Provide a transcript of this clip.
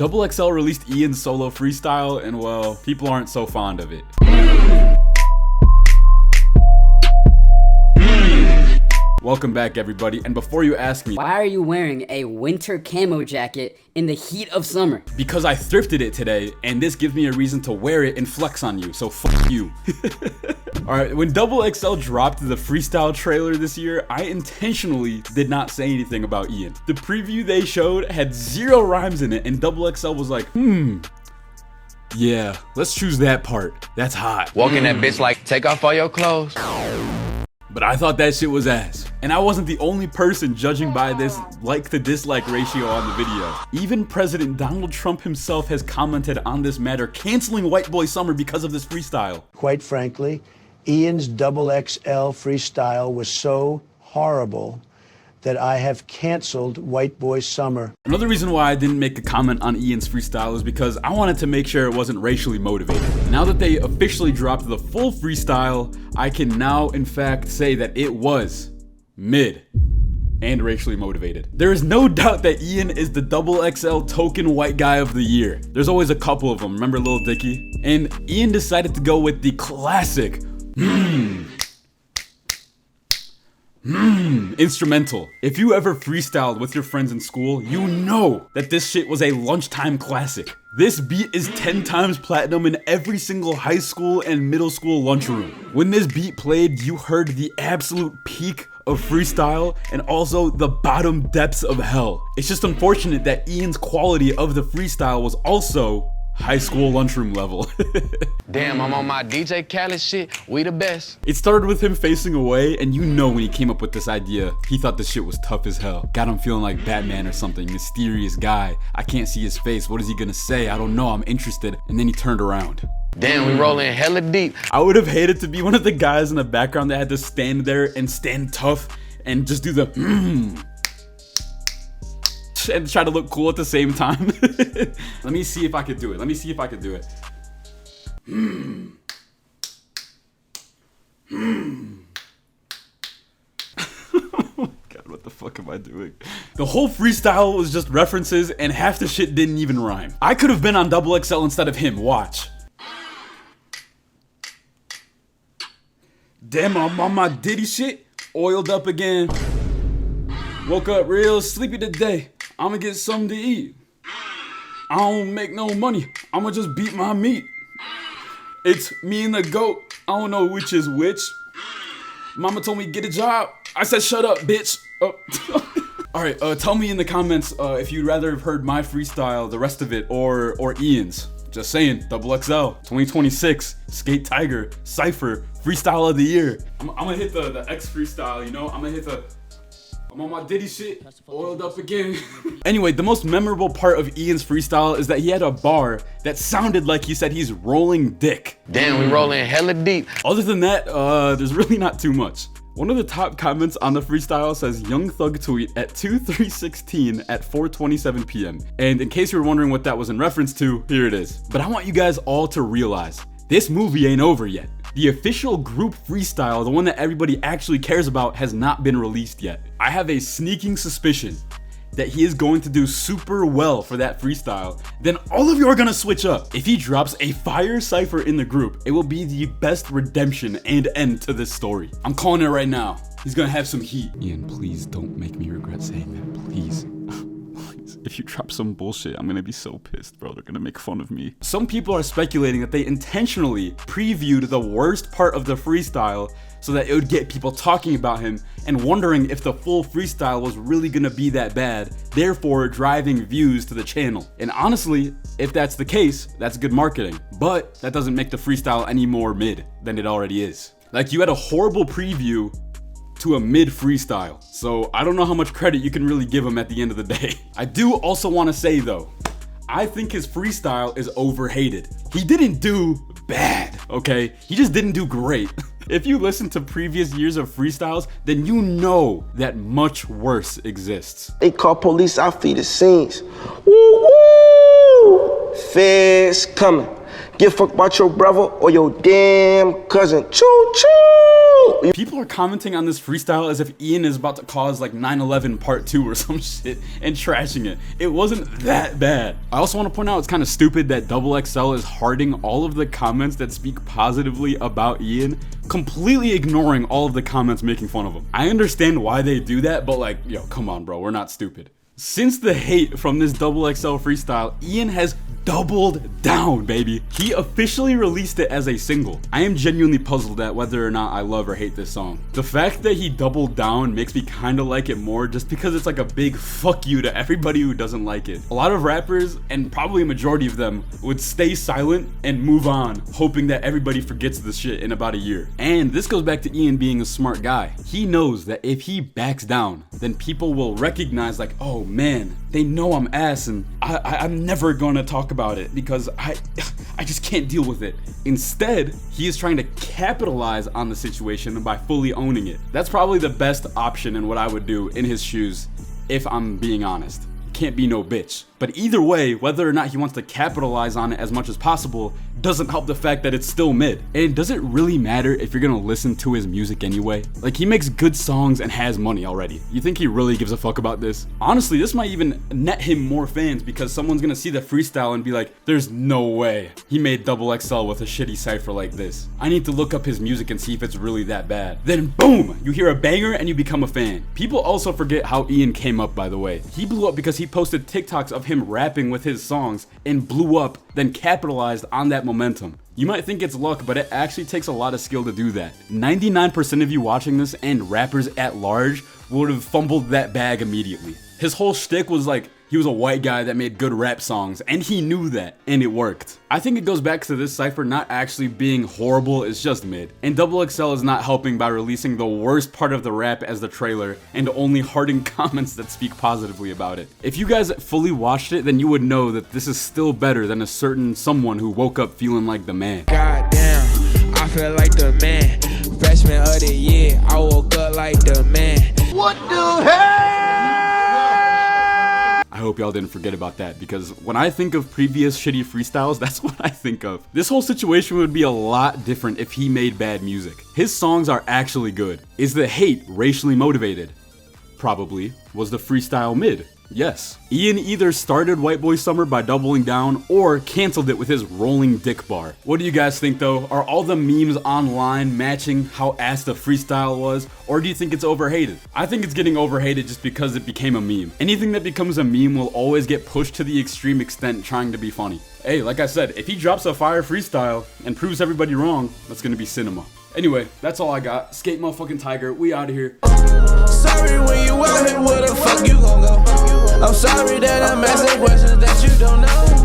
XXL released Ian's solo freestyle, and well, people aren't so fond of it. Welcome back, everybody, and before you ask me, why are you wearing a winter camo jacket in the heat of summer? Because I thrifted it today, and this gives me a reason to wear it and flex on you, so fuck you. Alright, when XXL dropped the freestyle trailer this year, I intentionally did not say anything about Ian. The preview they showed had 0 rhymes in it, and XXL was like, yeah, let's choose that part. That's hot. Walking that bitch like, take off all your clothes. But I thought that shit was ass. And I wasn't the only person judging by this like to dislike ratio on the video. Even President Donald Trump himself has commented on this matter, canceling White Boy Summer because of this freestyle. Quite frankly, Ian's XXL freestyle was so horrible that I have canceled White Boy Summer. Another reason why I didn't make a comment on Ian's freestyle is because I wanted to make sure it wasn't racially motivated. Now that they officially dropped the full freestyle, I can now in fact say that it was mid and racially motivated. There is no doubt that Ian is the XXL token white guy of the year. There's always a couple of them, remember Lil Dicky? And Ian decided to go with the classic instrumental. If you ever freestyled with your friends in school, you know that this shit was a lunchtime classic. This beat is 10 times platinum in every single high school and middle school lunchroom. When this beat played, you heard the absolute peak of freestyle and also the bottom depths of hell. It's just unfortunate that Ian's quality of the freestyle was also high school lunchroom level. Damn, I'm on my DJ Khaled shit. We the best. It started with him facing away, and you know when he came up with this idea, he thought this shit was tough as hell. Got him feeling like Batman or something, mysterious guy. I can't see his face. What is he gonna say? I don't know. I'm interested. And then he turned around. Damn, we rolling hella deep. I would have hated to be one of the guys in the background that had to stand there and stand tough and just do the and try to look cool at the same time. Let me see if I could do it. Oh God, what the fuck am I doing? The whole freestyle was just references and half the shit didn't even rhyme. I could have been on XXL instead of him, watch. Damn, I'm on my Diddy shit, oiled up again. Woke up real sleepy today. I'ma get something to eat. I don't make no money. I'ma just beat my meat. It's me and the goat. I don't know which is which. Mama told me get a job. I said shut up, bitch. Oh. Alright, tell me in the comments if you'd rather have heard my freestyle, the rest of it, or Ian's. Just saying, XXL, 2026, Skate Tiger, Cypher, Freestyle of the Year. I'm gonna hit the X freestyle, you know? I'm on my Diddy shit, oiled up again. Anyway, the most memorable part of Ian's freestyle is that he had a bar that sounded like he said he's rolling dick. Damn, we rolling hella deep. Other than that, there's really not too much. One of the top comments on the freestyle says Young Thug tweet at 2/3/16 at 4:27 p.m. And in case you were wondering what that was in reference to, here it is. But I want you guys all to realize, this movie ain't over yet. The official group freestyle, the one that everybody actually cares about, has not been released yet. I have a sneaking suspicion that he is going to do super well for that freestyle. Then all of you are gonna switch up. If he drops a fire cypher in the group, it will be the best redemption and end to this story. I'm calling it right now. He's gonna have some heat. Ian, please don't make me regret saying that, please. If you drop some bullshit, I'm gonna be so pissed, bro. They're gonna make fun of me. Some people are speculating that they intentionally previewed the worst part of the freestyle so that it would get people talking about him and wondering if the full freestyle was really gonna be that bad, therefore driving views to the channel. And honestly, if that's the case, that's good marketing. But that doesn't make the freestyle any more mid than it already is. Like, you had a horrible preview to a mid freestyle. So I don't know how much credit you can really give him at the end of the day. I do also want to say though, I think his freestyle is overhated. He didn't do bad, okay? He just didn't do great. If you listen to previous years of freestyles, then you know that much worse exists. They call police out for the scenes. Woo woo! Feds coming. Give a fuck about your brother or your damn cousin. Choo choo! woo. People are commenting on this freestyle as if Ian is about to cause like 9/11 part 2 or some shit and trashing it. It wasn't that bad. I also want to point out it's kind of stupid that XXL is hearting all of the comments that speak positively about Ian, completely ignoring all of the comments making fun of him. I understand why they do that, but like, yo, come on, bro, we're not stupid. Since the hate from this XXL freestyle, Ian has doubled down, baby. He officially released it as a single. I am genuinely puzzled at whether or not I love or hate this song. The fact that he doubled down makes me kind of like it more just because it's like a big fuck you to everybody who doesn't like it. A lot of rappers, and probably a majority of them, would stay silent and move on, hoping that everybody forgets this shit in about a year. And this goes back to Ian being a smart guy. He knows that if he backs down, then people will recognize like, oh man, they know I'm ass and I'm never gonna talk about it because I just can't deal with it. Instead, he is trying to capitalize on the situation by fully owning it. That's probably the best option and what I would do in his shoes, if I'm being honest. Can't be no bitch. But either way, whether or not he wants to capitalize on it as much as possible doesn't help the fact that it's still mid. And does it really matter if you're gonna listen to his music anyway? Like, he makes good songs and has money already. You think he really gives a fuck about this? Honestly, this might even net him more fans because someone's gonna see the freestyle and be like, there's no way he made XXL with a shitty cypher like this. I need to look up his music and see if it's really that bad. Then boom, you hear a banger and you become a fan. People also forget how Ian came up, by the way. He blew up because he posted TikToks of him rapping with his songs and blew up, then capitalized on that momentum. You might think it's luck, but it actually takes a lot of skill to do that. 99% of you watching this and rappers at large would have fumbled that bag immediately. His whole shtick was like, he was a white guy that made good rap songs, and he knew that, and it worked. I think it goes back to this cypher not actually being horrible, it's just mid. And XXL is not helping by releasing the worst part of the rap as the trailer, and only hearting comments that speak positively about it. If you guys fully watched it, then you would know that this is still better than a certain someone who woke up feeling like the man. Goddamn, I feel like the man. Freshman of the year, I woke up like the man. What the hell? I hope y'all didn't forget about that, because when I think of previous shitty freestyles, that's what I think of. This whole situation would be a lot different if he made bad music. His songs are actually good. Is the hate racially motivated? Probably. Was the freestyle mid? Yes. Ian either started White Boy Summer by doubling down or canceled it with his rolling dick bar. What do you guys think though? Are all the memes online matching how ass the freestyle was, or do you think it's overhated? I think it's getting overhated just because it became a meme. Anything that becomes a meme will always get pushed to the extreme extent trying to be funny. Hey, like I said, if he drops a fire freestyle and proves everybody wrong, that's gonna be cinema. Anyway, that's all I got. Skate motherfucking Tiger, we out of here. Sorry when you out here, where the fuck you gon' go? I'm sorry that I'm asking questions that you don't know.